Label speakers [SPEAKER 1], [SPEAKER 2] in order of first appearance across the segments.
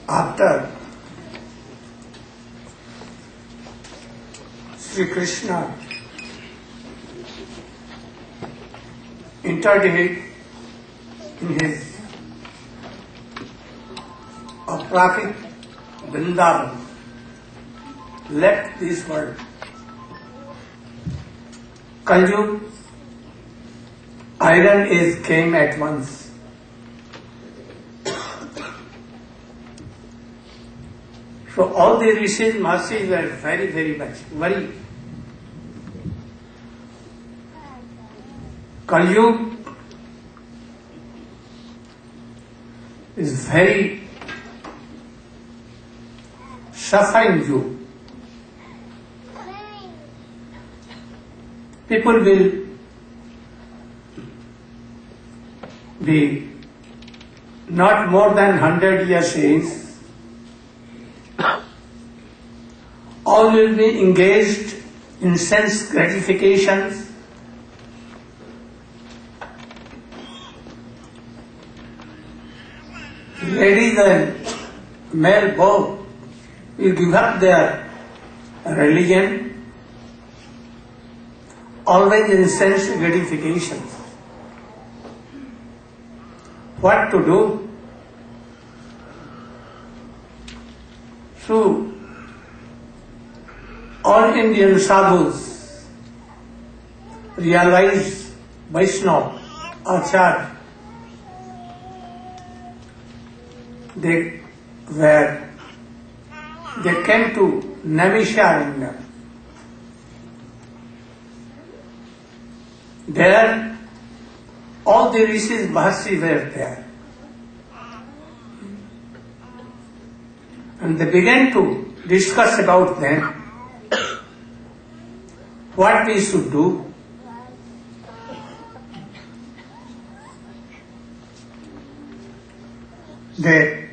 [SPEAKER 1] After Sri Krishna entered in his Aprakit Vrindavan, left this world. Kali Iron Age came at once. So all the rishis, Mahashis were very, very much worried. Kali is very suffering you. People will be not more than 100 years age. All will be engaged in sense gratifications. Ladies and male both will give up their religion, always in sense gratifications. What to do? So, all Indian sadhus realize Vaishnava, Acharya. They came to Naimisharanya. There, all the rishis, Mahasi were there. And they began to discuss about them, what we should do. They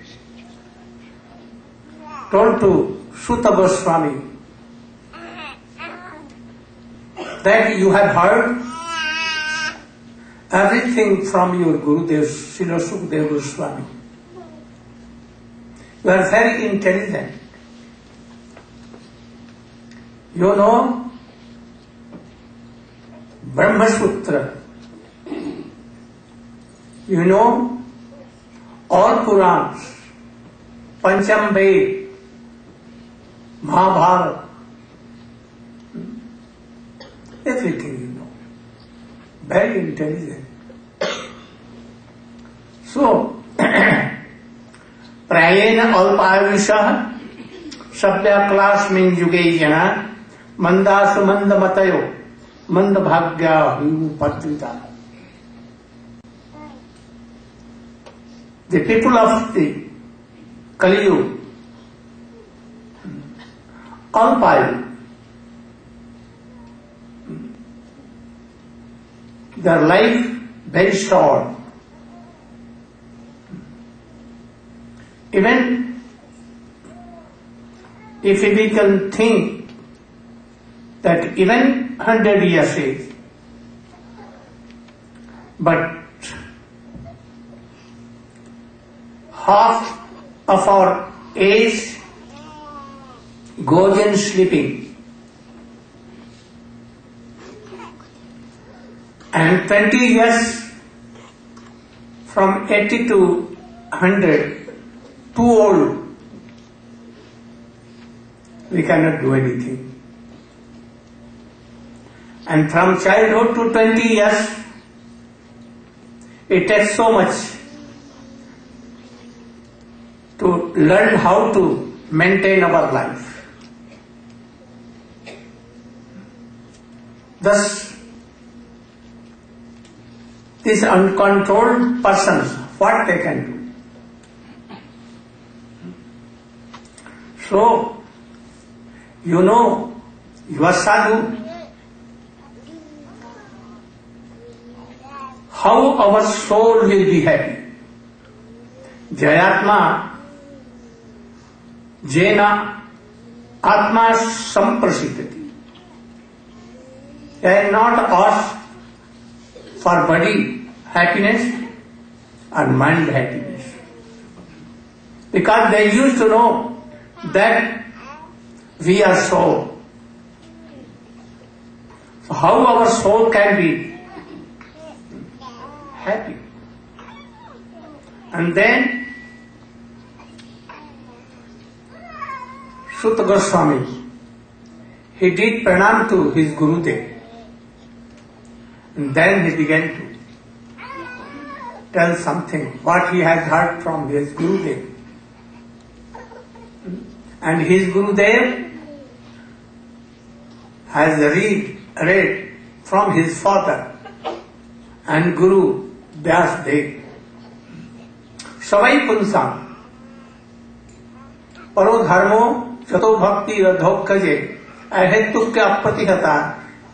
[SPEAKER 1] told to Sutta Goswami that you have heard everything from your Gurudev, Srila Gurudeva Goswami. You are very intelligent. You know Brahma Sutra. You know all Purans, Pancham Ved, Mahabharata, everything you know. Very intelligent. So, Prayena Alpayusha, Sabya Klasmin Yuge Jana, Mandasu Manda Matayo, Manda Bhagya Hiu Patrita. The people of the Kali Yuga, Alpayu, their life very short. Even if we can think that even 100 years is, but half of our age goes in sleeping, and 20 years from 80 to 100, too old, we cannot do anything. And from childhood to 20 years, it takes so much to learn how to maintain our life. Thus, these uncontrolled persons, what they can do? So, you know, you are sadhu. How our soul will be happy? Jayatma Jena Atma Samprasitati. They are not asked for body happiness. and mind happiness. Because they used to know that we are soul. So how our soul can be happy? And then Srila Goswami, he did pranam to his Gurudeva. And then he began to tell something, what he has heard from his Gurudeva. And his Gurudeva has read from his father and Guru Vyasdev. Savai punsam paro dharmo chato bhakti radhokaje ahetukya apratihata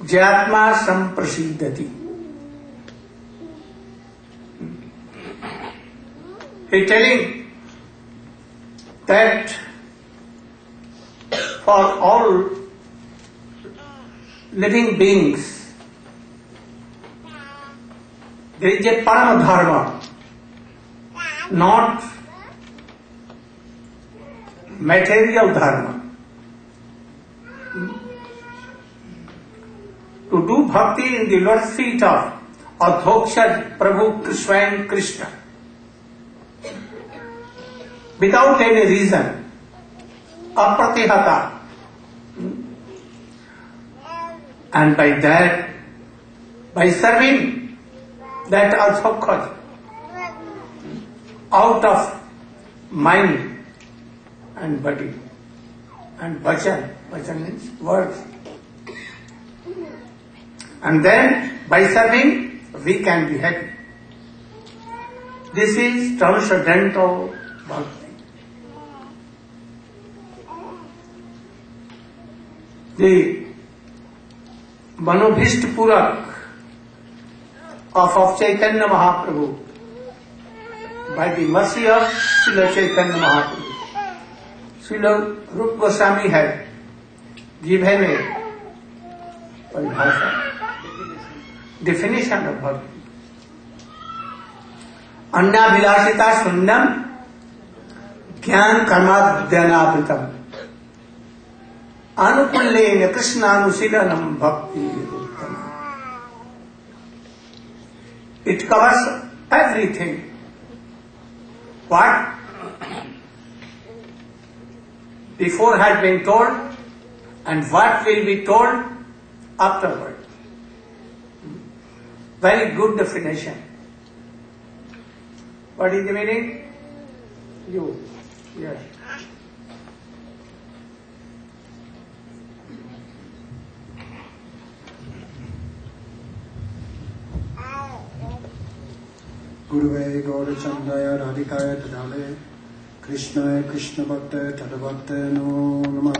[SPEAKER 1] jyatma samprasiddhati. He telling that for all living beings there is a parama dharma, not material dharma. To do bhakti in the Lord's feet of Adhoksha Prabhu Swayam Krishna without any reason, apratihata, and by that, by serving that Adhoksha out of mind and body, and vachan means words. And then by serving we can be happy. This is transcendental bhakti. The Manobhishta Purak of Chaitanya Mahaprabhu, by the mercy of Srila Chaitanya Mahaprabhu, Srila Rupa Goswami had given a definition of bhakti. Anya vilasita sunyam jnana karmadhyanapritam anukullena krishnaanusilanam bhakti uttamam. It covers everything. What before had been told and what will be told afterward. Very good definition. What is the meaning? You. Yes.
[SPEAKER 2] Gurave Gaurachandaya Radhikaya Tadale Krishnaya Krishna Bhakta Tadabhakta No Namah.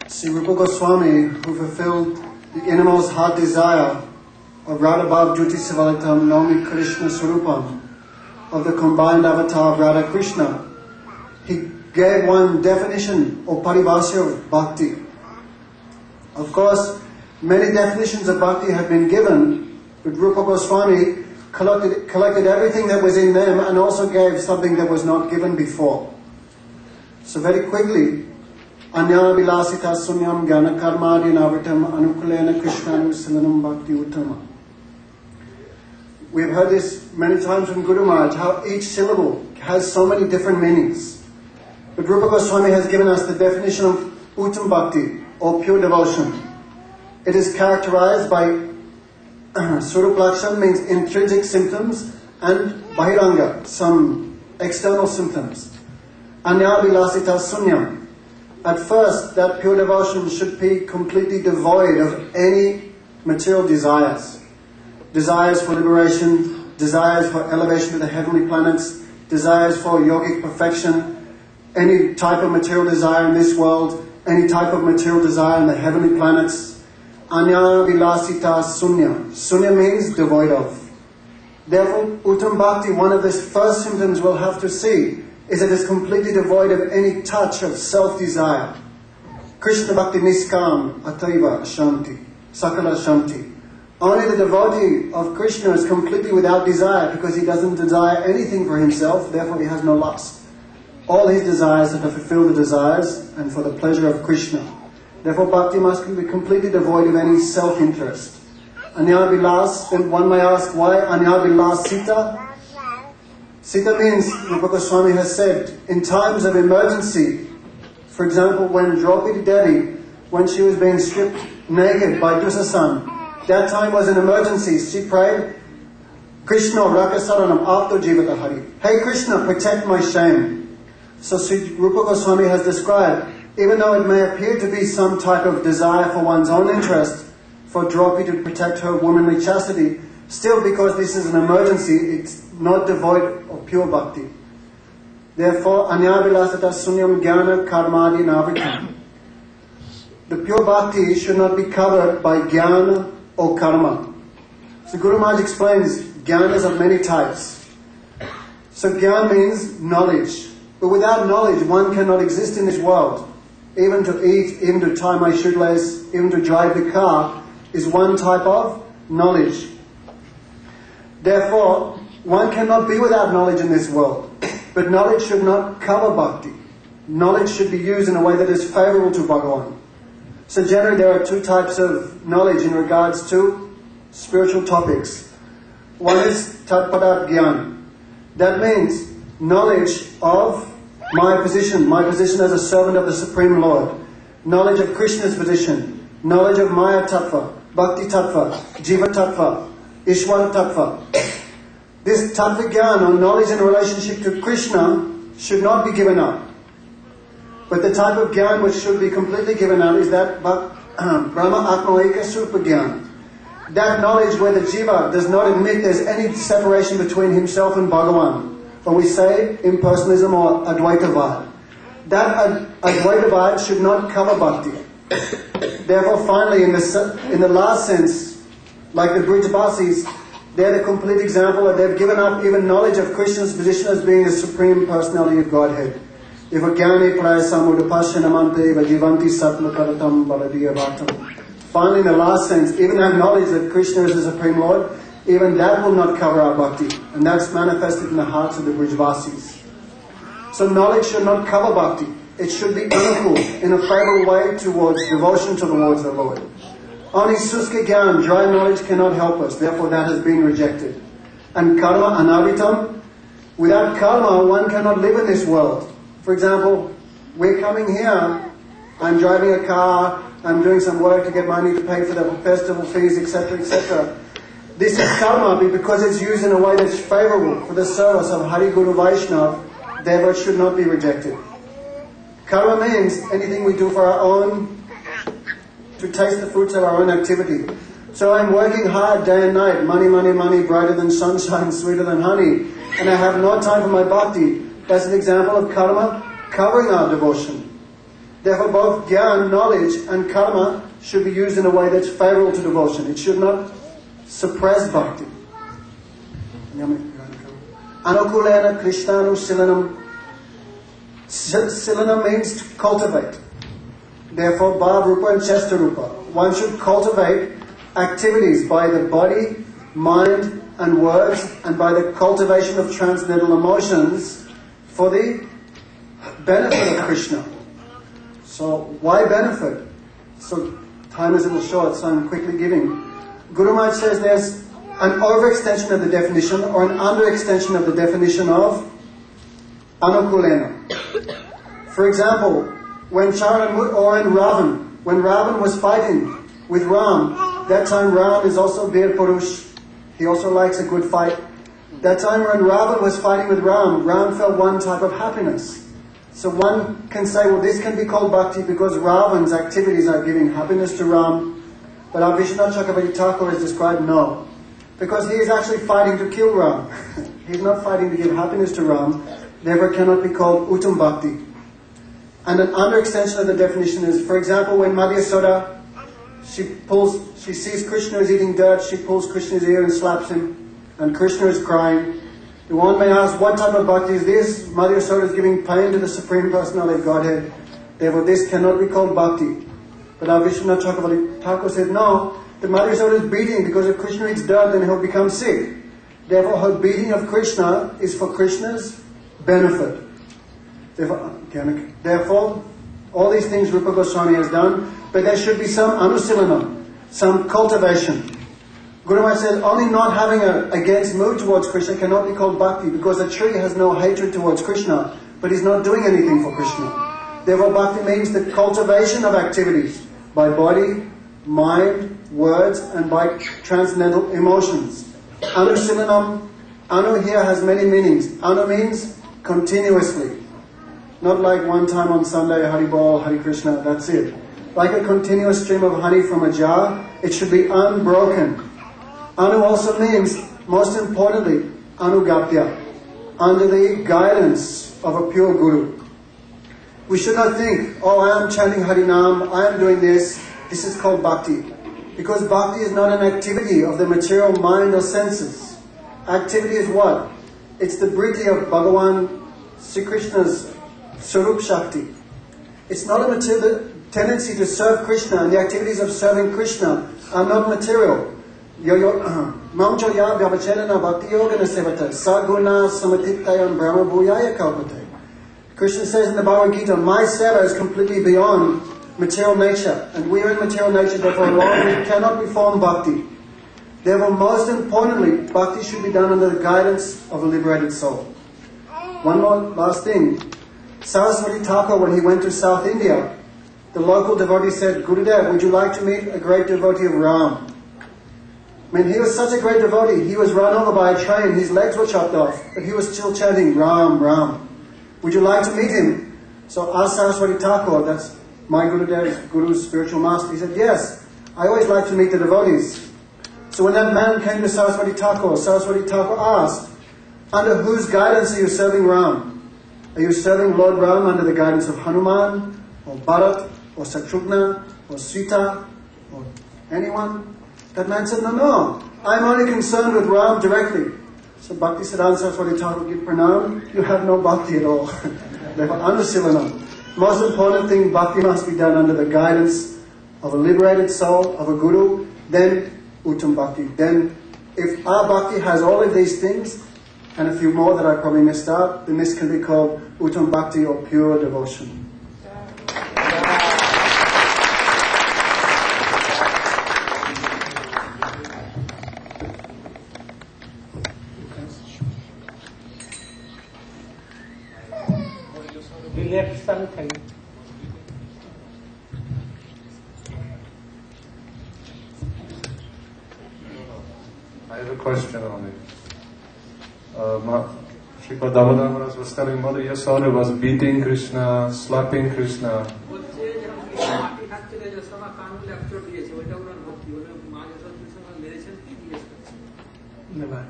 [SPEAKER 2] Sri Rupa Goswami, who fulfilled the innermost heart desire of Radha Bhav Jyoti Savalitam Naumi Krishna Swarupam, of the combined avatar of Radha Krishna, he gave one definition or paribhasha of bhakti. Of course, many definitions of bhakti have been given, but Rupa Goswami collected everything that was in them and also gave something that was not given before. So very quickly, Anya vilasita sunyam jnana karmadi navritam anukulena krishnanu bhakti uttama. We've heard this many times from Guru Maharaj, how each syllable has so many different meanings. But Rupa Goswami has given us the definition of Uttam Bhakti, or pure devotion. It is characterized by Swarup Lakshan, means intrinsic symptoms, and Bahiranga, some external symptoms. Anya vilasita sunyam. At first, that pure devotion should be completely devoid of any material desires. Desires for liberation, desires for elevation to the heavenly planets, desires for yogic perfection, any type of material desire in this world, any type of material desire in the heavenly planets. Anya vilasita sunya. Sunya means devoid of. Therefore, Uttam Bhakti, one of the first symptoms we'll have to see, is that it's completely devoid of any touch of self-desire. Krishna Bhakti Niskam Ataiva Shanti, Sakala Shanti. Only the devotee of Krishna is completely without desire because he doesn't desire anything for himself, therefore he has no lust. All his desires are to fulfill the desires and for the pleasure of Krishna. Therefore bhakti must be completely devoid of any self-interest. Anyabilas, then one may ask, why Anyabilas Sita? Sita means, Rupa Goswami has said, in times of emergency, for example, when Draupadi Devi, when she was being stripped naked by Dusasan, that time was an emergency. She prayed, Krishna Rakasaranam Apto Jivata Hari. Hey Krishna, protect my shame. So Sri Rupa Goswami has described, even though it may appear to be some type of desire for one's own interest, for Draupadi to protect her womanly chastity, still because this is an emergency, it's not devoid of pure bhakti. Therefore, Anyavilasata Sunyam Jnana Karmadi Navritam. The pure bhakti should not be covered by jnana or karma. So Guru Maharaj explains, jnana is of many types. So jnana means knowledge. But without knowledge, one cannot exist in this world. Even to eat, even to tie my shoelace, even to drive the car is one type of knowledge. Therefore, one cannot be without knowledge in this world. But knowledge should not cover bhakti. Knowledge should be used in a way that is favorable to Bhagavan. So generally there are two types of knowledge in regards to spiritual topics. One is Tatpadat Gyan. That means knowledge of my position as a servant of the Supreme Lord. Knowledge of Krishna's position. Knowledge of Maya Tattva, Bhakti Tattva, Jiva Tattva, Ishvara Tattva. This Tattva Gyan or knowledge in relationship to Krishna should not be given up. But the type of Gyan which should be completely given out is that Brahma Atma Eka Supa Gyan. That knowledge where the Jiva does not admit there's any separation between himself and Bhagavan. Or we say impersonalism or Advaitavad. That Advaitavad should not cover bhakti. Therefore finally in the last sense, like the Brijbasis, they're the complete example that they've given up even knowledge of Krishna's position as being the Supreme Personality of Godhead. If a jnani praya samudapasyanamante vajivanti satmakaratam baladiyavatam. Finally, in the last sense, even that knowledge that Krishna is the Supreme Lord, even that will not cover our bhakti. And that's manifested in the hearts of the Brijvasis. So knowledge should not cover bhakti. It should be anukul, in a favorable way towards devotion towards the Lord. Only suska gyan, dry knowledge, cannot help us. Therefore that has been rejected. And karma anavitam, without karma one cannot live in this world. For example, we're coming here, I'm driving a car, I'm doing some work to get money to pay for the festival fees, etc., etc. This is karma because it's used in a way that's favorable for the service of Hari Guru Vaishnav, therefore it should not be rejected. Karma means anything we do for our own, to taste the fruits of our own activity. So I'm working hard day and night, money, money, money, brighter than sunshine, sweeter than honey, and I have no time for my bhakti. That's an example of karma covering our devotion. Therefore both jnana, knowledge, and karma should be used in a way that's favorable to devotion. It should not suppress bhakti. Anukulena Krishnanu Silanam. Silanam means to cultivate. Therefore Bhav Rupa and Chesta Rupa. One should cultivate activities by the body, mind, and words, and by the cultivation of transcendental emotions for the benefit of Krishna. So, why benefit? So, time is a little short, so I'm quickly giving. Guru Maharaj says there's an overextension of the definition or an underextension of the definition of anukulena. For example, when when Ravan was fighting with Ram, that time Ram is also Bir Purush. He also likes a good fight. That time when Ravan was fighting with Ram felt one type of happiness. So one can say, well, this can be called bhakti because Ravan's activities are giving happiness to Ram. But our Vishwanath Chakravarti Thakur has described no. Because he is actually fighting to kill Ram. He's not fighting to give happiness to Ram. Therefore cannot be called uttam bhakti. And an underextension of the definition is, for example, when Madhya Soda, she sees Krishna is eating dirt, she pulls Krishna's ear and slaps him. And Krishna is crying. One may ask, what type of bhakti is this? Madhya Soda is giving pain to the Supreme Personality of Godhead. Therefore this cannot be called bhakti. But our Vishwanath Chakravarti Thakur said, no, The mother is always beating because if Krishna eats dirt, then he'll become sick. Therefore, her beating of Krishna is for Krishna's benefit. Therefore, all these things Rupa Goswami has done, but there should be some anusilanam, some cultivation. Guru Maharaj says only not having an against mood towards Krishna cannot be called bhakti, because a tree has no hatred towards Krishna, but he's not doing anything for Krishna. Therefore, bhakti means the cultivation of activities by body, mind, words, and by transcendental emotions. Anusilanam, anu here has many meanings. Anu means continuously. Not like one time on Sunday, Hari Bol, Hari Krishna, that's it. Like a continuous stream of honey from a jar, it should be unbroken. Anu also means, most importantly, anugapya, under the guidance of a pure guru. We should not think, oh, I am chanting Harinam, I am doing this is called bhakti. Because bhakti is not an activity of the material mind or senses. Activity is what? It's the britti of Bhagavan Sri Krishna's Swarup Shakti. It's not a material tendency to serve Krishna, and the activities of serving Krishna are not material. Mamcho ya vyavachelana bhakti yogana sevata saguna samatitayam brahma bhuyaya kalpate. Krishna says in the Bhagavad Gita, my seva is completely beyond material nature, and we are in material nature, therefore we cannot perform bhakti. Therefore, most importantly, bhakti should be done under the guidance of a liberated soul. One more last thing. Saraswati Thakur, when he went to South India, the local devotee said, Gurudev, would you like to meet a great devotee of Ram? I mean, he was such a great devotee, he was run over by a train, his legs were chopped off, but he was still chanting, Ram, Ram. Would you like to meet him? So asked Saraswati Thakur, that's my Guru's spiritual master, he said, yes, I always like to meet the devotees. So when that man came to Saraswati Thakur asked, under whose guidance are you serving Ram? Are you serving Lord Ram under the guidance of Hanuman, or Bharat, or Satrughna, or Sita, or anyone? That man said, no, I'm only concerned with Ram directly. So Bhaktisiddhanta Saraswati Thakur give pranam, you have no bhakti at all. Therefore, anusilanam. Most important thing, bhakti must be done under the guidance of a liberated soul, of a guru, then uttam bhakti. Then, if our bhakti has all of these things, and a few more that I probably missed out, then this can be called uttam bhakti or pure devotion.
[SPEAKER 1] We left something.
[SPEAKER 3] I have a question on it. Srila Damodar Maharaj was telling Mother Yasoda was beating Krishna, slapping Krishna.
[SPEAKER 1] Never.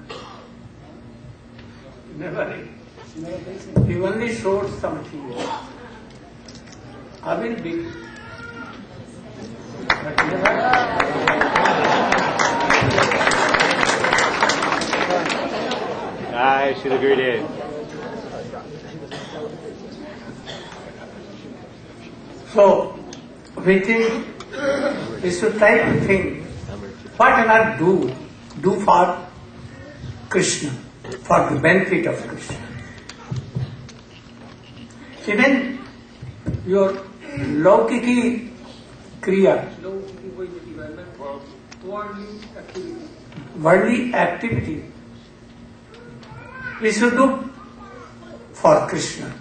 [SPEAKER 1] He only showed some fear. I will be. But never.
[SPEAKER 4] Hi, Srila Gurudeva.
[SPEAKER 1] So, we should try to think, what can I do for Krishna, for the benefit of Krishna. Even your laukiki kriya, worldly activity, we should do for Krishna.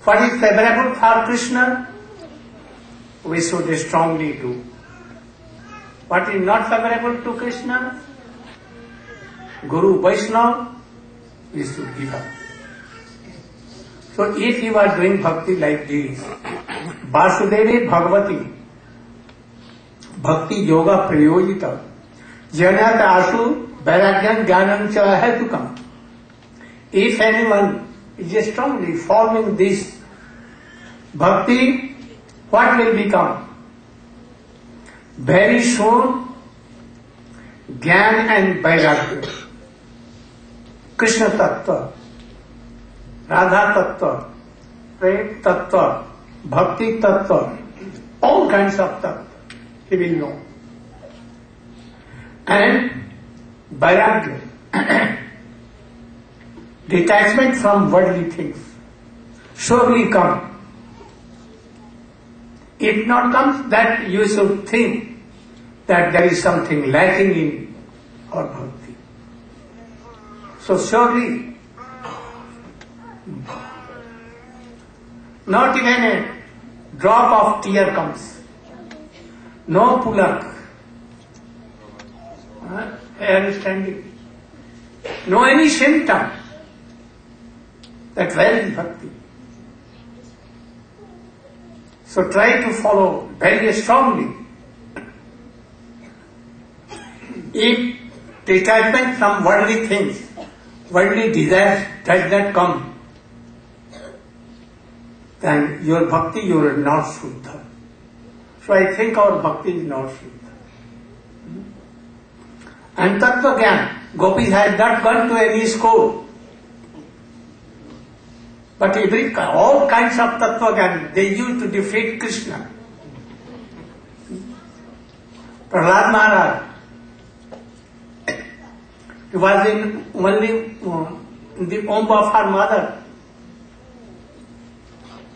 [SPEAKER 1] What is favorable for Krishna, we should strongly do. What is not favorable to Krishna, Guru Vaishnava, we should give up. So if you are doing bhakti like this, Vasudevi Bhagavati, Bhakti Yoga Prayojita, Janat Asu Vairagyan Jnanam Cha Hetukam. If anyone is strongly following this bhakti, what will become? Very soon, Gyan and Vairagya, Krishna Tattva, Radha Tattva, Prem Tattva, Bhakti Tattva, all kinds of Tattva he will know. And vairagya, detachment from worldly things, surely come. If not comes, that you should think that there is something lacking in our bhakti. So surely, not even a drop of tear comes, no pulak, hair standing, no any symptom. That where is bhakti? So try to follow very strongly. If detachment from worldly things, worldly desires does not come, then your bhakti, you are not Shuddha. So I think our bhakti is not Shuddha. And Tattva Gyan, gopis had not gone to any school. But all kinds of Tattva Gyan, they used to defeat Krishna. Prahlad Maharaj, he was in the womb of her mother.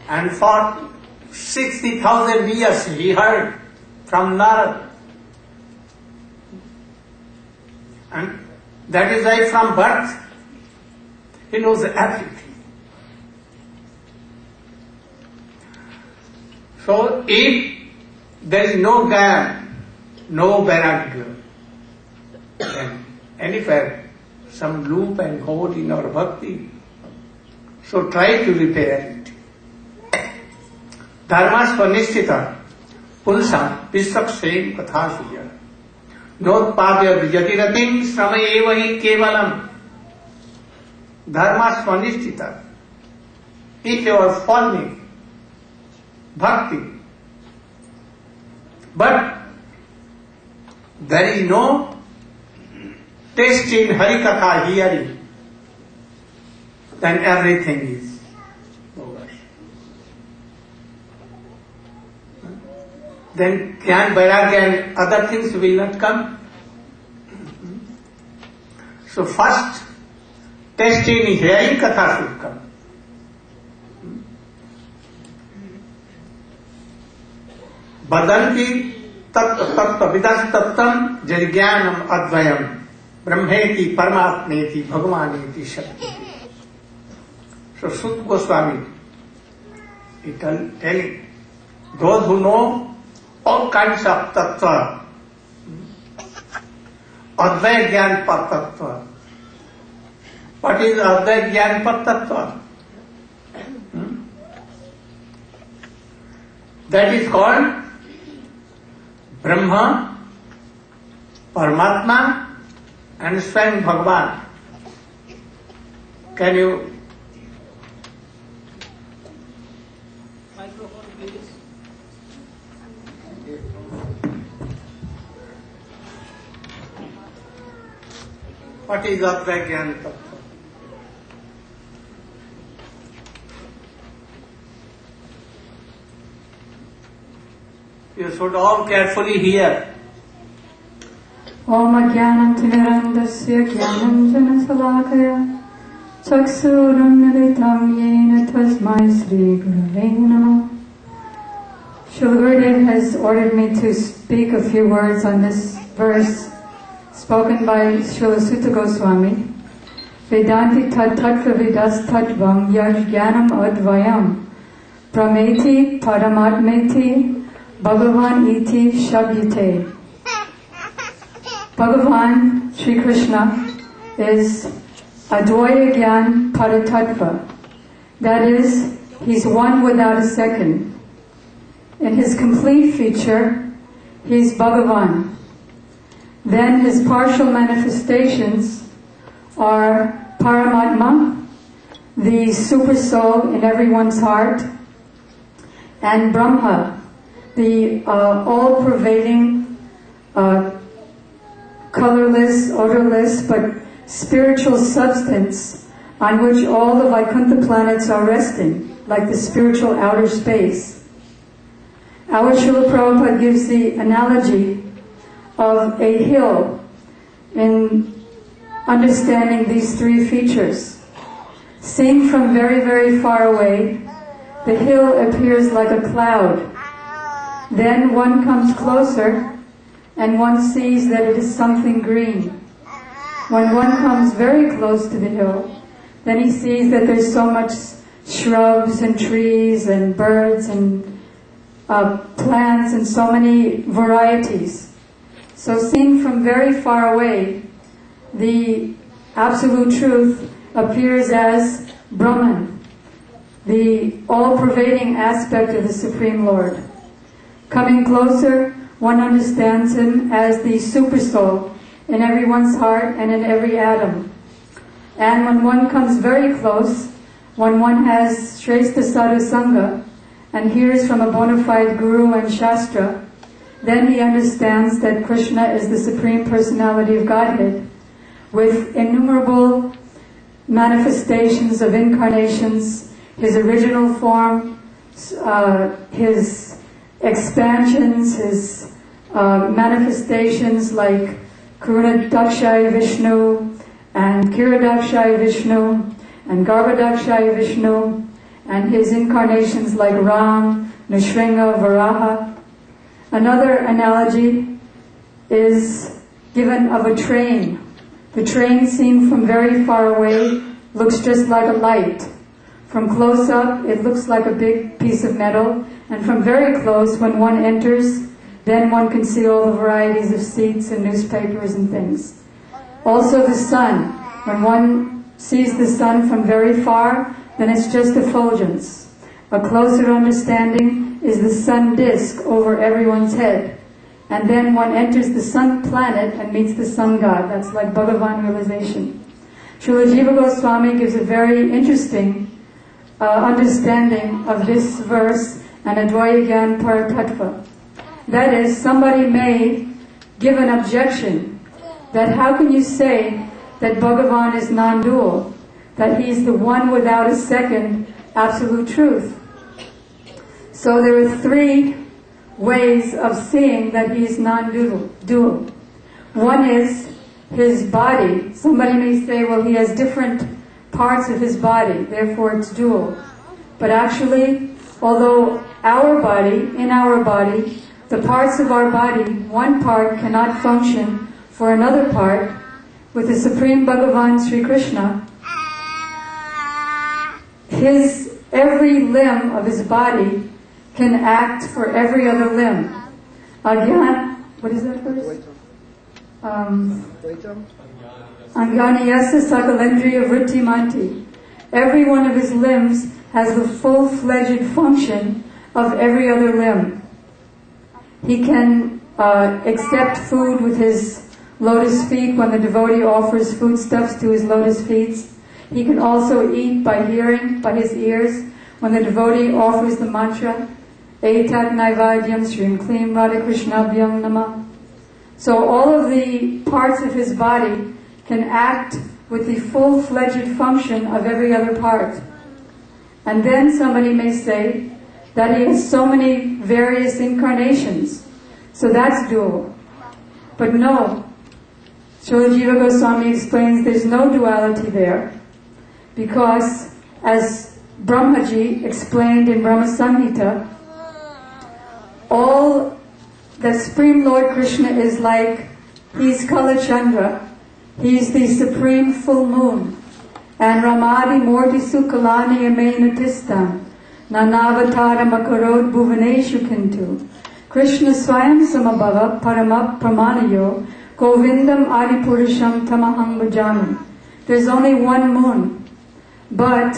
[SPEAKER 1] And for 60,000 years he heard from Narad. And that is why from birth he knows everything. So if there is no Gyan, no vairagya, then anywhere some loop and hole in our bhakti. So try to repair it. Dharma svanishthita pulsam visakshem kathasuya notpavya vijatiratim srama hi kevalam. Dharma svanishthita. If you are following bhakti, but there is no taste in Harikatha hearing, then everything is over. Then Gyan, Vairagya and other things will not come. So first, taste in hearing Katha should come. Badanti tattva vidas tattam jarigyanam advayam brahmeti paramatmeti bhagavaneti shakti. So Sutta Goswami is telling those who know all kinds of tattva, advaya gyan par tattva. What is advaya gyan par tattva? That is called Brahma, Paramatma and Swayam Bhagavan. Can you? Microphone please. What is Advaya Gyan Tattva? You should all carefully hear.
[SPEAKER 4] Om Ajnanam Timirandasya Jnanam Janasalakaya Chaksuram Militam Yena Tasmai Sri Gurave Namah. Srila Gurudeva has ordered me to speak a few words on this verse spoken by Srila Sutta Goswami. Vedanti tad tattva vidas tattvam yajnanam advayam prameti paramatmeti Bhagavan iti shabyate. Bhagavan, Sri Krishna, is Advaya Gyan Paratattva. That is, he's one without a second. In his complete feature, he's Bhagavan. Then his partial manifestations are Paramatma, the super soul in everyone's heart, and Brahma, the all-pervading, colorless, odorless, but spiritual substance on which all the Vaikuntha planets are resting, like the spiritual outer space. Our Srila Prabhupada gives the analogy of a hill in understanding these three features. Seen from very, very far away, the hill appears like a cloud. Then one comes closer and one sees that it is something green. When one comes very close to the hill, then he sees that there's so much shrubs and trees and birds and plants and so many varieties. So seen from very far away, the Absolute Truth appears as Brahman, the all-pervading aspect of the Supreme Lord. Coming closer, one understands Him as the Supersoul in everyone's heart and in every atom. And when one comes very close, when one has Shrestha Sadhu Sangha and hears from a bona fide Guru and Shastra, then he understands that Krishna is the Supreme Personality of Godhead, with innumerable manifestations of incarnations, His original form, His expansions, His manifestations like Karunadakshayi Vishnu and Kiradakshayi Vishnu and Garbhadakshayi Vishnu, and His incarnations like Ram, Nrsimha, Varaha. Another analogy is given of a train. The train seen from very far away looks just like a light. From close up, it looks like a big piece of metal, and from very close, when one enters, then one can see all the varieties of seats and newspapers and things. Also the sun. When one sees the sun from very far, then it's just effulgence. A closer understanding is the sun disk over everyone's head. And then one enters the sun planet and meets the sun god. That's like Bhagavan realization. Srila Jiva Goswami gives a very interesting understanding of this verse and Advaya Gyan Paratattva. That is, somebody may give an objection that how can you say that Bhagavan is non-dual, that He's the one without a second absolute truth. So there are three ways of seeing that He is non-dual. One is His body. Somebody may say, well, He has different parts of His body, therefore it's dual. But actually, although in our body, the parts of our body, one part cannot function for another part, with the Supreme Bhagavan Sri Krishna, every limb of His body can act for every other limb. Again, what is that verse? Anganiyasa Sakalendriya Vrittimanti. Every one of His limbs has the full-fledged function of every other limb. He can accept food with His lotus feet when the devotee offers foodstuffs to his lotus feet. He can also eat by hearing, by his ears, when the devotee offers the mantra, Etat Naivadyam Srim Klim Radha Krishnabhyam Nama. So all of the parts of his body can act with the full-fledged function of every other part. And then somebody may say that he has so many various incarnations, so that's dual. But no, Srila Jiva Goswami explains there's no duality there, because as Brahmaji explained in Brahma Samhita, all the Supreme Lord Krishna is like, He's Kala Chandra, He's the Supreme Full Moon, and Ramadi Mortisu Kalani Amena Tistam, Nanavatara Makarod Bhuvaneshu Kintu, Krishna Swayam Samabhava Paramap Pramanayo, Govindam Adipurusham Tamaham Bhajami. There's only one moon, but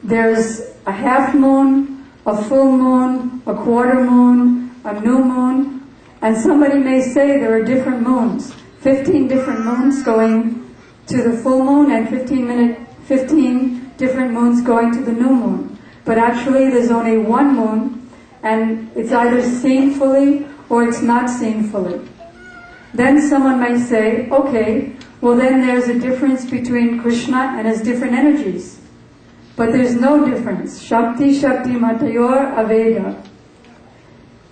[SPEAKER 4] there's a half moon, a full moon, a quarter moon, a new moon, and somebody may say there are different moons, 15 different moons going to the full moon and 15 different moons going to the new moon. But actually there's only one moon, and it's either seen fully or it's not seen fully. Then someone may say, okay, well then there's a difference between Krishna and His different energies. But there's no difference. Shakti Matayor Aveda.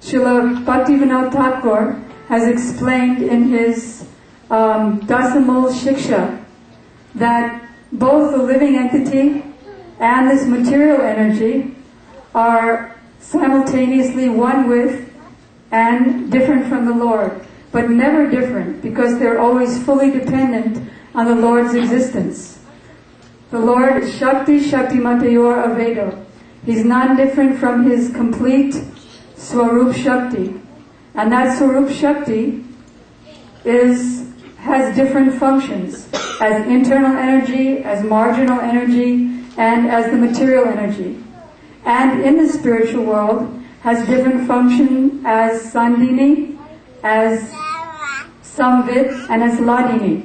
[SPEAKER 4] Srila Bhaktivinoda Thakur has explained in his decimal shiksha, that both the living entity and this material energy are simultaneously one with and different from the Lord, but never different, because they're always fully dependent on the Lord's existence. The Lord is Shakti Shaktimatayor Avedo. He's non-different from his complete Swarup Shakti. And that Swarup Shakti has different functions, as internal energy, as marginal energy, and as the material energy. And in the spiritual world, has different function as Sandini, as Samvit, and as Ladini.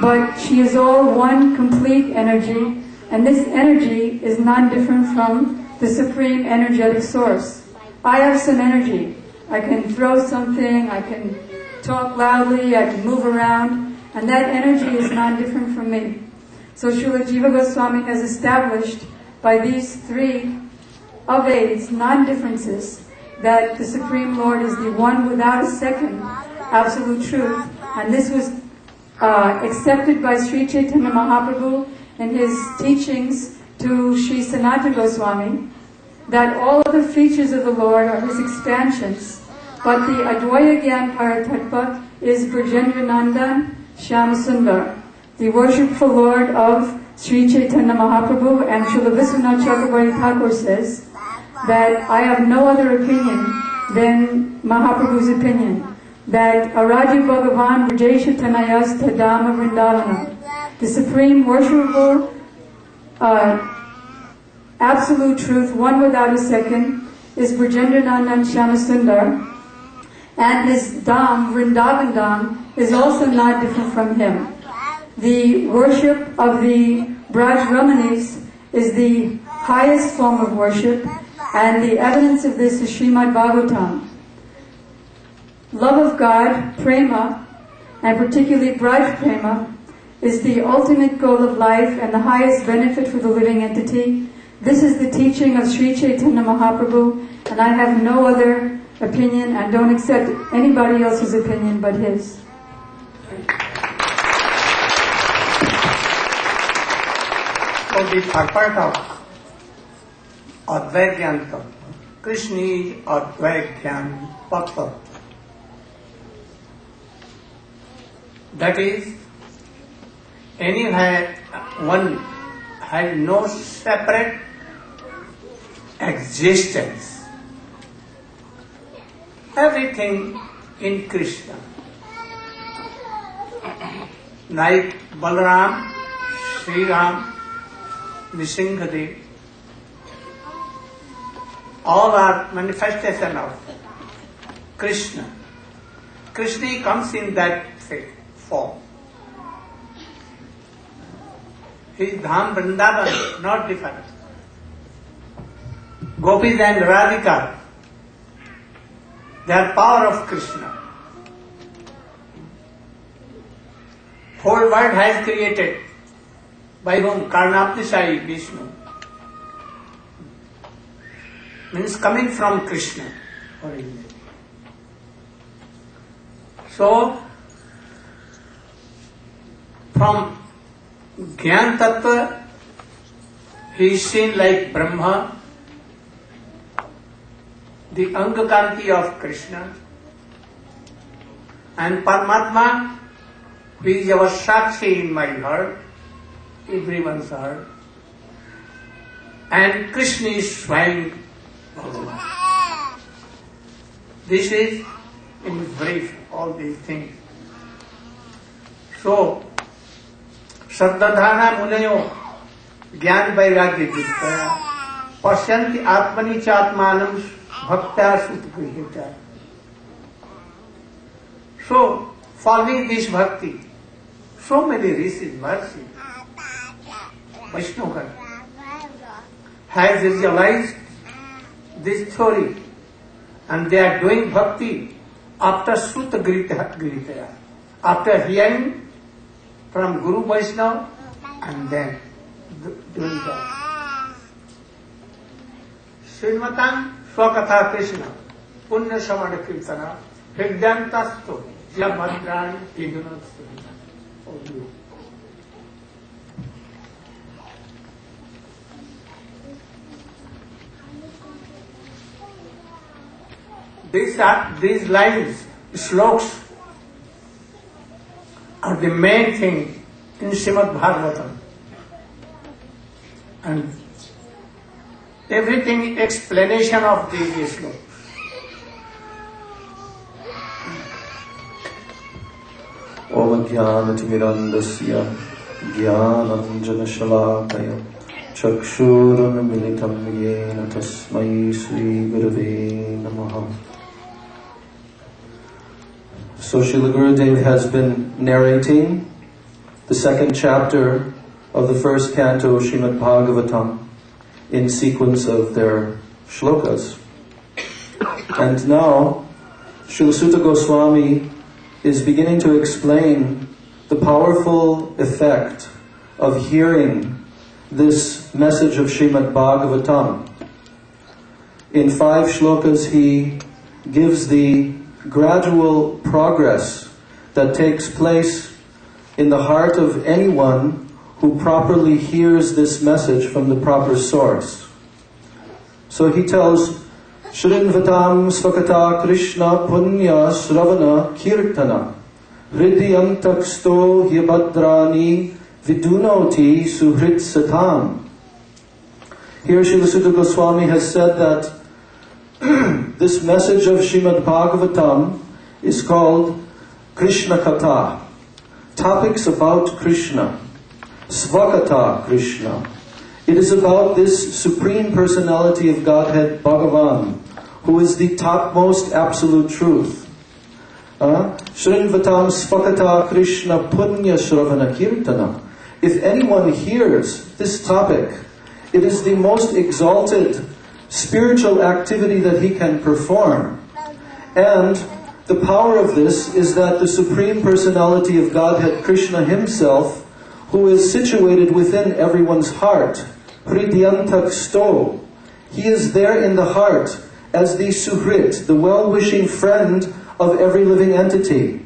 [SPEAKER 4] But she is all one complete energy, and this energy is non-different from the supreme energetic source. I have some energy. I can throw something, I can talk loudly, I can move around, and that energy is non-different from me. So Srila Jiva Goswami has established by these three aveds, non-differences, that the Supreme Lord is the one without a second, absolute truth. And this was accepted by Sri Chaitanya Mahaprabhu in his teachings to Sri Sanatana Goswami, that all of the features of the Lord are his expansions, but the Advaya Gyan Paratattva is Brajendra Nandan Shyam-Sundar, the worshipful Lord of Sri Chaitanya Mahaprabhu. And Srila Vishwanath Chakravarti Thakur says that I have no other opinion than Mahaprabhu's opinion, that Arajya Bhagavan Brajesha Tanayas Tadama Vrindavana, the supreme worshipable absolute truth, one without a second, is Brajendra Nandan Shyama-Sundar, and his Dham, Vrindavan Dham, is also not different from him. The worship of the Braj Ramanis is the highest form of worship, and the evidence of this is Srimad Bhagavatam. Love of God, prema, and particularly Braj prema, is the ultimate goal of life and the highest benefit for the living entity. This is the teaching of Sri Chaitanya Mahaprabhu, and I have no other opinion and don't accept anybody else's opinion but his.
[SPEAKER 1] So the third part of Advaita Gyan Tattva, Krishna is Advaita Gyan Tattva. That is, anywhere one has no separate existence. Everything in Krishna. Like Balaram, Sri Ram, Nrsimhadev, all are manifestation of Krishna. Krishna comes in that form. His Dham Vrindavan, not different. Gopis and Radhika, they are power of Krishna. Whole world has created by whom? Karnapnisai Vishnu. Means coming from Krishna originally. So, from Gyan Tattva, he is seen like Brahma, the Angakanti of Krishna, and Paramatma, who is our Sakshi in my heart, everyone's heart, and Krishna is Swayam Bhagavan. This is in brief all these things. So, Saddhadhana Munayo Gyan Vairagya Vittaya Pasyanti Atmani Chatmanam Bhaktya Sutgrihita. So, following this bhakti, so many rishis, mercy, Vaishnava has realized this theory, and they are doing bhakti after Sutta Gritaya, after hearing from Guru Vaishnava, and then doing that. Srimatan Swakatha Krishna, Punya Samana Kirtana, Hridyantastu, Yabhadrani Tigunatsu. These lines, sloks, are the main thing in Srimad Bhagavatam. And everything explanation of these slokas.
[SPEAKER 5] Om Jnanatimirandasya Jnananjanashalakaya Chakshurunmilitam Yena Tasmai Sri Gurave Namaha. So Srila Gurudeva has been narrating the second chapter of the first canto of Srimad Bhagavatam in sequence of their shlokas. And now Srila Sutta Goswami is beginning to explain the powerful effect of hearing this message of Srimad Bhagavatam. In 5 shlokas he gives the gradual progress that takes place in the heart of anyone who properly hears this message from the proper source. So he tells, Shrinvatam svakata Krishna punya sravana kirtana hridyantaksto hyabadrani vidunoti suhrit satam. Here Srila Sutta Goswami has said that this message of Srimad Bhagavatam is called Krishna Katha, topics about Krishna, Svakata Krishna. It is about this Supreme Personality of Godhead, Bhagavan, who is the topmost absolute truth. Shrinvatam Svakata Krishna Punya Shravana Kirtana. If anyone hears this topic, it is the most exalted spiritual activity that he can perform. And the power of this is that the Supreme Personality of Godhead, Krishna himself, who is situated within everyone's heart, Hridyantak Sto, he is there in the heart as the Suhrit, the well-wishing friend of every living entity.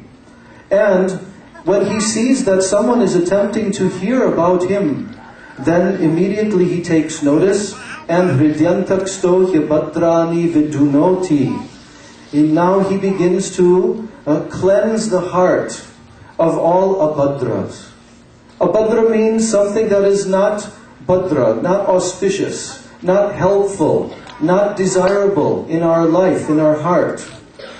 [SPEAKER 5] And when he sees that someone is attempting to hear about him, then immediately he takes notice, and Hridyantak Sto Hyabadrani Vidunoti. And now he begins to cleanse the heart of all abhadras. Abhadra means something that is not bhadra, not auspicious, not helpful, not desirable in our life, in our heart.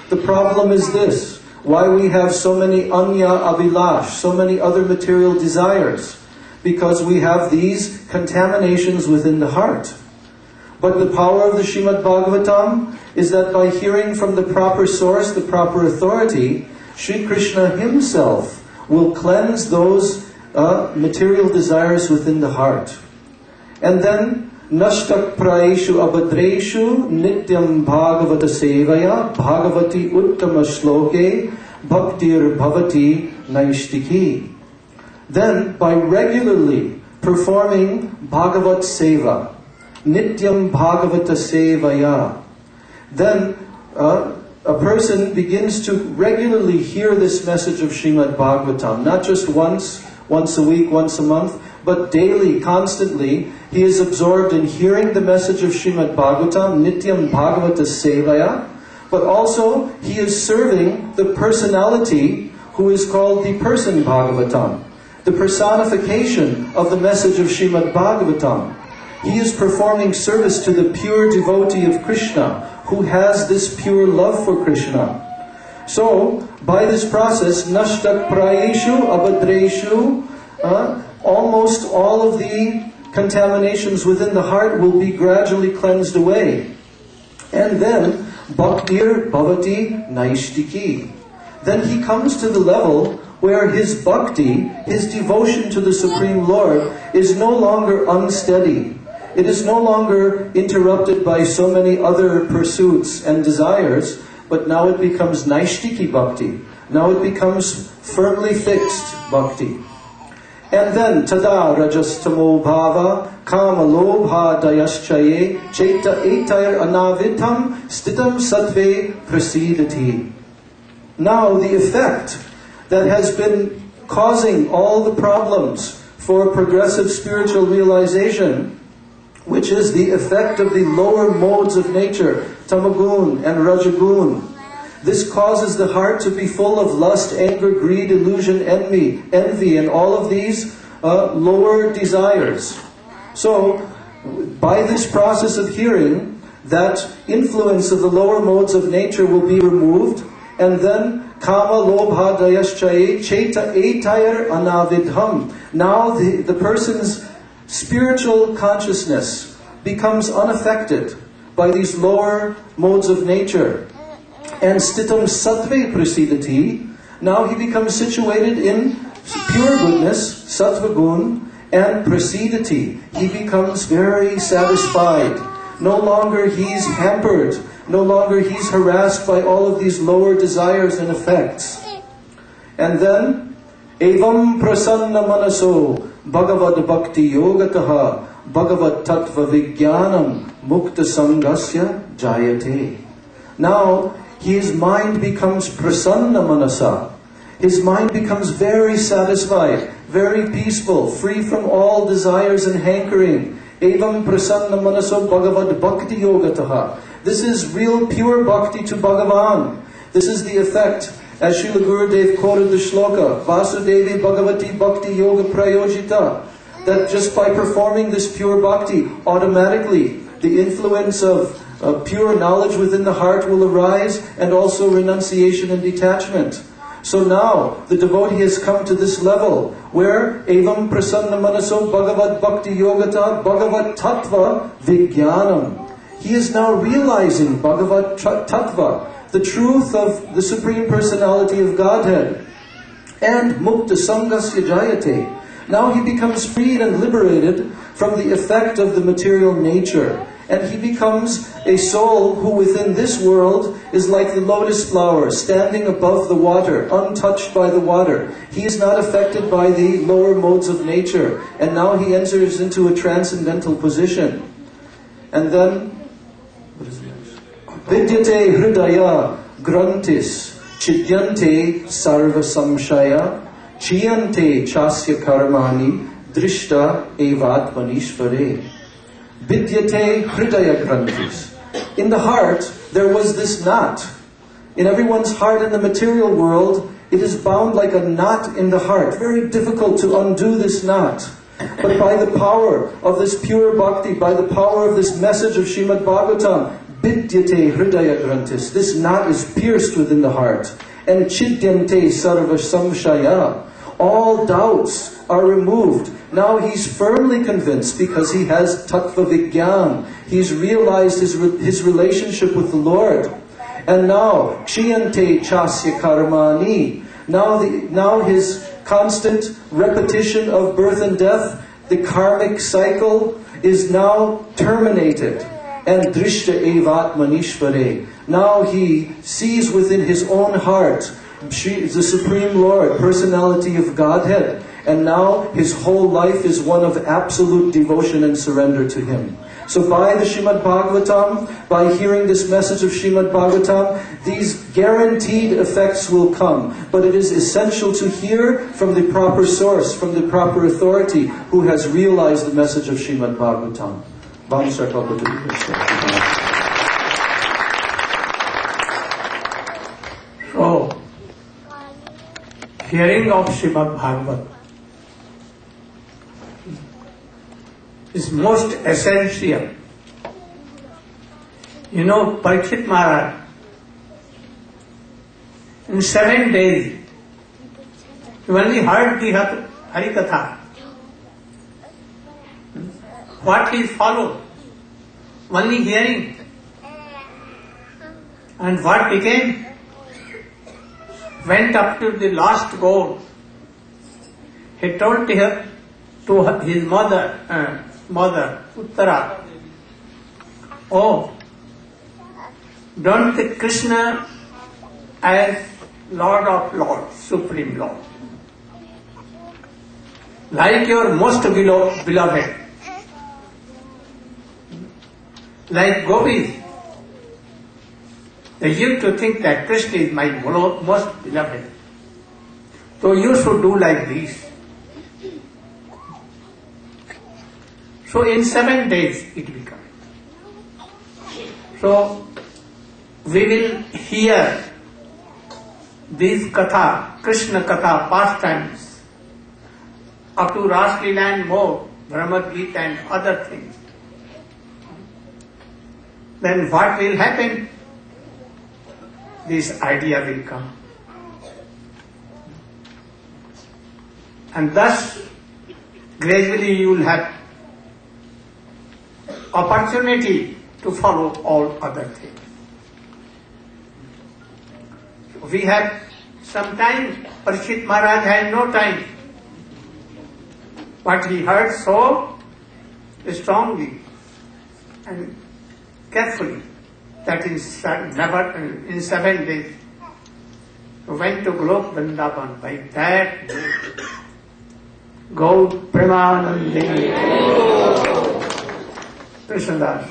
[SPEAKER 5] The problem is this: why we have so many anya abhilash, so many other material desires, because we have these contaminations within the heart. But the power of the Srimad Bhagavatam is that by hearing from the proper source, the proper authority, Sri Krishna himself will cleanse those material desires within the heart. And then, Nashtak praeshu abhadreshu nityam bhagavata sevaya bhagavati uttama shloke bhaktir bhavati naishtiki. Then, by regularly performing Bhagavat Seva, Nityam Bhagavata Sevaya, then a person begins to regularly hear this message of Srimad Bhagavatam, not just once a week, once a month, but daily, constantly. He is absorbed in hearing the message of Srimad Bhagavatam, Nityam Bhagavata Sevaya, but also he is serving the personality who is called the person Bhagavatam, the personification of the message of Srimad Bhagavatam. He is performing service to the pure devotee of Krishna, who has this pure love for Krishna. So, by this process, Nashtak Prayeshu Abhadreshu, almost all of the contaminations within the heart will be gradually cleansed away. And then, Bhaktir Bhavati Naishtiki. Then he comes to the level where his bhakti, his devotion to the Supreme Lord, is no longer unsteady. It is no longer interrupted by so many other pursuits and desires, but now it becomes Naishtiki Bhakti. Now it becomes firmly fixed Bhakti. And then, Tada Rajastamo Bhava Kama Lobha Dayaschaye Chaita Etair Anavitam Stitam Sattve Prasidati. now the effect that has been causing all the problems for progressive spiritual realization, which is the effect of the lower modes of nature, tamagun and rajagun. This causes the heart to be full of lust, anger, greed, illusion, envy, and all of these lower desires. So, by this process of hearing, that influence of the lower modes of nature will be removed, and then kama lobha dayaschaye cheta etayar anavidham. Now the person's spiritual consciousness becomes unaffected by these lower modes of nature. And stitam sattve prasidati, now he becomes situated in pure goodness, sattva gun, and prasidati. He becomes very satisfied. No longer he's hampered. No longer he's harassed by all of these lower desires and effects. And then, evam prasanna manaso bhagavad bhakti yogataha bhagavad tattva vijnanam mukta sangasya jayate. Now, his mind becomes prasanna manasa. His mind becomes very satisfied, very peaceful, free from all desires and hankering. Evam prasanna manaso bhagavad bhakti yogataha. This is real pure bhakti to Bhagavan. This is the effect, as Srila Gurudeva quoted the shloka, Vasudevi Bhagavati Bhakti Yoga Prayojita, that just by performing this pure bhakti, automatically the influence of pure knowledge within the heart will arise, and also renunciation and detachment. So now, the devotee has come to this level, where Evam Prasanna Manaso Bhagavad Bhakti Yogata Bhagavad Tattva Vijnanam. He is now realizing Bhagavad Tattva, the truth of the Supreme Personality of Godhead. And Mukta Sangasya Jayate. Now he becomes freed and liberated from the effect of the material nature. And he becomes a soul who within this world is like the lotus flower, standing above the water, untouched by the water. He is not affected by the lower modes of nature. And now he enters into a transcendental position. And then, Vidyate hridaya grantis chidyante sarva samshaya chiyante chasya karmani drishta evatmanishvare. Vidyate hridaya grantis. In the heart, there was this knot. In everyone's heart in the material world, it is bound like a knot in the heart. Very difficult to undo this knot. But by the power of this pure bhakti, by the power of this message of Srimad Bhagavatam, Vidyate hridaya grantis, this knot is pierced within the heart. And chidyante sarva samshaya, all doubts are removed. Now he's firmly convinced because he has tattva vijnan. He's realized his relationship with the Lord. And now, kshiyante chasya karmani, now his constant repetition of birth and death, the karmic cycle, is now terminated. And drishta evatmanishvare. Now he sees within his own heart the Supreme Lord, personality of Godhead. And now his whole life is one of absolute devotion and surrender to Him. So by the Srimad Bhagavatam, by hearing this message of Srimad Bhagavatam, these guaranteed effects will come. But it is essential to hear from the proper source, from the proper authority, who has realized the message of Srimad Bhagavatam.
[SPEAKER 1] So, hearing of Srimad Bhagavatam is most essential. You know, Parikshit Maharaj, in 7 days, he only heard the Harikatha. What is followed? Only hearing. And what became? Went up to the last goal. He told her, to his mother, Uttara, oh, don't take Krishna as Lord of Lords, Supreme Lord. Like your most beloved. Like gopis, They used to think that Krishna is my most beloved. So you should do like this. So in 7 days it will come. So we will hear these katha, Krishna katha pastimes up to Ras Leela and more, Bhagavad Gita and other things. Then what will happen? This idea will come. And thus, gradually you will have opportunity to follow all other things. We have some time. Parikshit Maharaj had no time. But he heard so strongly and carefully that in 7 days he went to Golok Vrindavan by that day. Gaur Premanande Krishnadas.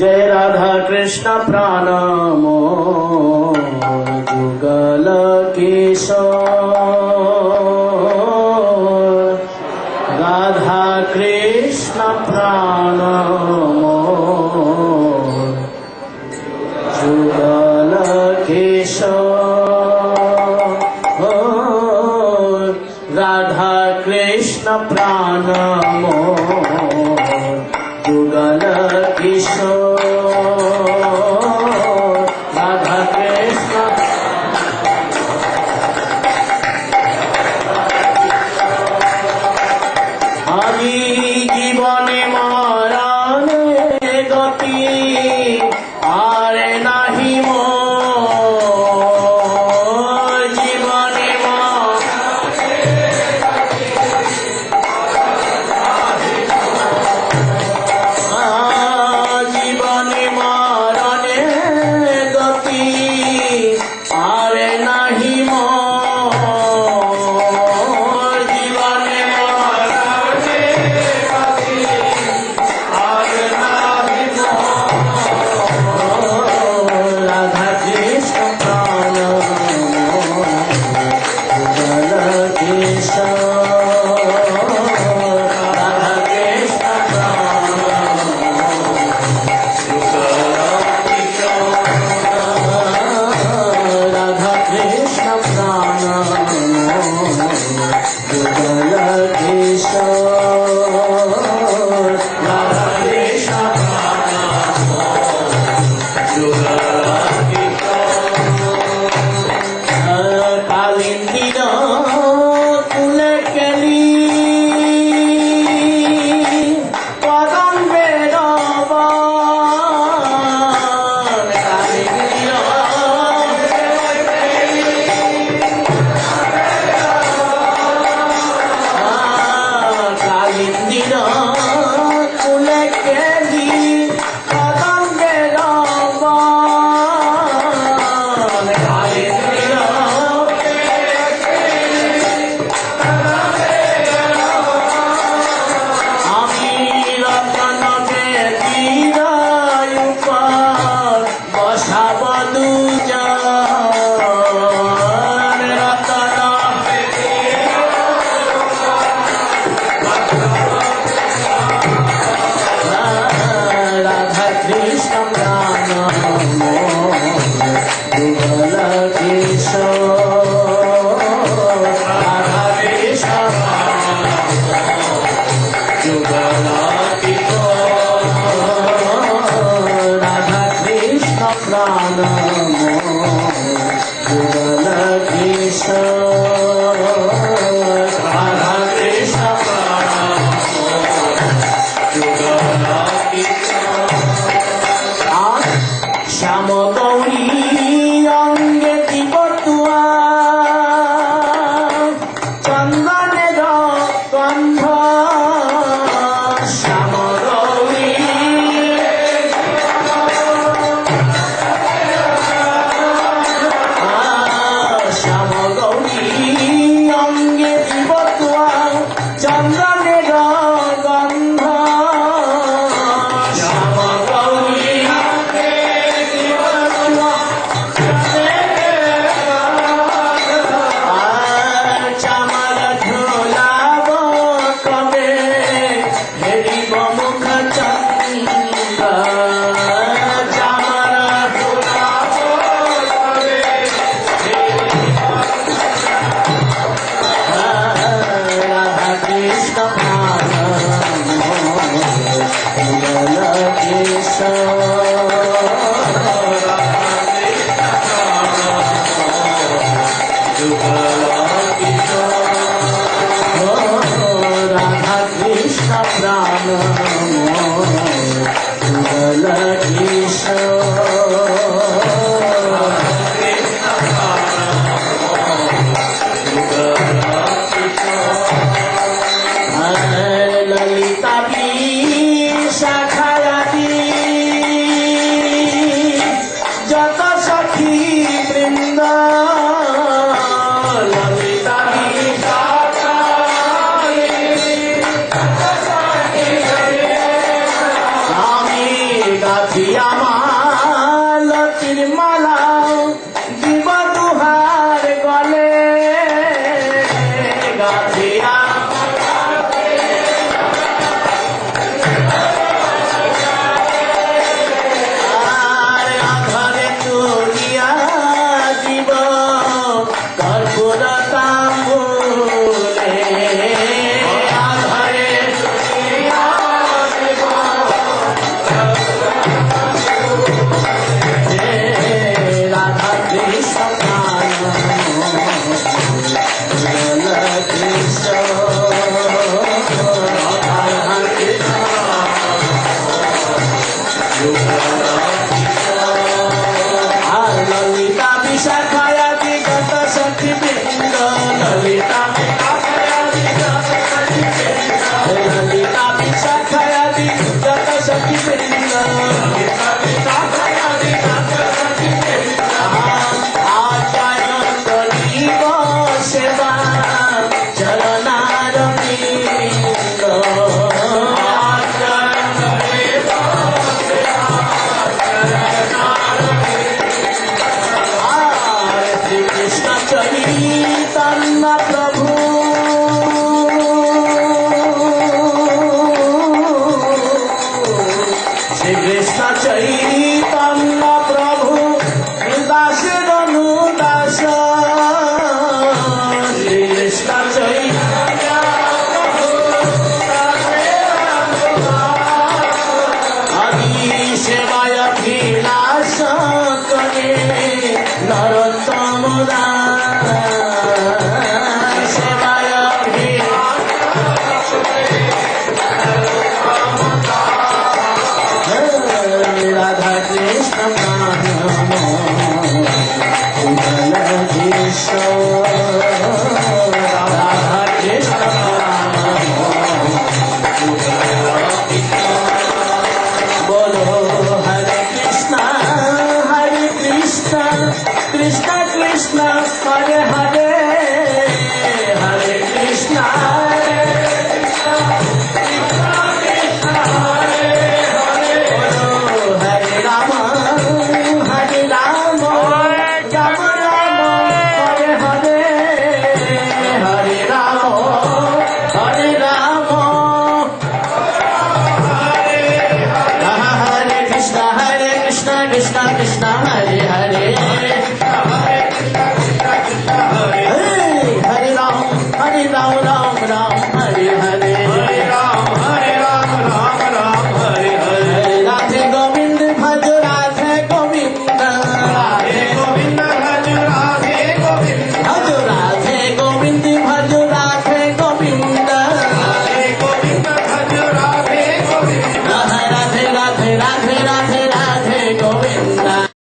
[SPEAKER 6] जय राधा कृष्ण प्राणमो जुगल किशोर राधा कृष्ण प्राणमो जुगल किशोर राधा कृष्ण प्राणमो जुगल किशोर राधा कृष्ण हरि जीवने मरणे गति आरे नाही मोर जीवने जीवने मरणे गति आरे नाही मोर जीवने मरणे गति आरे नाही मोर राधा कृष्ण प्राण जुगल किशोर राधा कृष्ण प्राण राधा कृष्ण प्राण जुगल किशोर राधा कृष्ण प्राण जुगल किशोर कालिंदी कुल केली पदम बेरबान कालिंदी कालिंदी कुल केली पदम बेरबान कालिंदी আমি রতন বেদিরায় উপর বসাব দুজন রতন রাধা কৃষ্ণ প্রাণ যুগল কিশোর রাধা কৃষ্ণ जुगल किशोर राधा कृष्ण प्राण जुगल किशोर राधा कृष्ण प्राण Krishna Prana Yugal Keshav